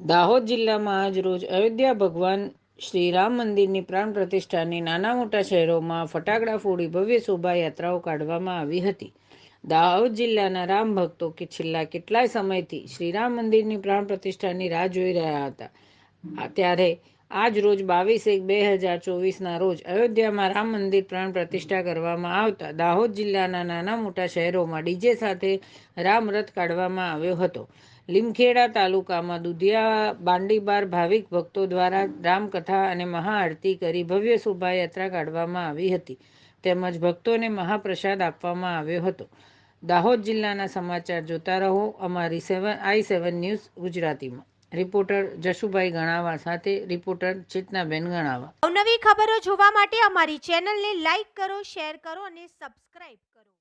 દાહોદ જિલ્લામાં આજ રોજ અયોધ્યા ભગવાન શ્રી રામ મંદિરની પ્રાણ પ્રતિષ્ઠાની નાના મોટા શહેરોમાં ફટાકડા ફોડી ભવ્ય શોભાયાત્રાઓ કાઢવામાં આવી હતી. દાહોદ જિલ્લાના રામ ભક્તો કે છેલ્લા કેટલાય સમયથી શ્રીરામ મંદિરની પ્રાણ પ્રતિષ્ઠાની રાહ જોઈ રહ્યા હતા. ત્યારે આજ રોજ 22/1/2024ના રોજ અયોધ્યામાં રામ મંદિર પ્રાણ પ્રતિષ્ઠા કરવામાં આવતા દાહોદ જિલ્લાના નાના મોટા શહેરોમાં ડીજે સાથે રામ રથ કાઢવામાં આવ્યો હતો. લીમખેડા તાલુકામાં દુધિયા બાંડીબાર ભાવિક ભક્તો દ્વારા રામકથા અને મહાઆરતી કરી ભવ્ય શોભાયાત્રા કાઢવામાં આવી હતી, તેમજ ભક્તોને મહાપ્રસાદ આપવામાં આવ્યો હતો. દાહોદ જિલ્લાના સમાચાર જોતા રહો અમારી i7 ન્યૂઝ ગુજરાતીમાં. રિપોર્ટર જશુભાઈ ગણાવા સાથે રિપોર્ટર ચેતનાબેન ગણાવા. નવી ખબરો જોવા માટે અમારી ચેનલને લાઈક કરો, શેર કરો અને સબસ્ક્રાઇબ કરો.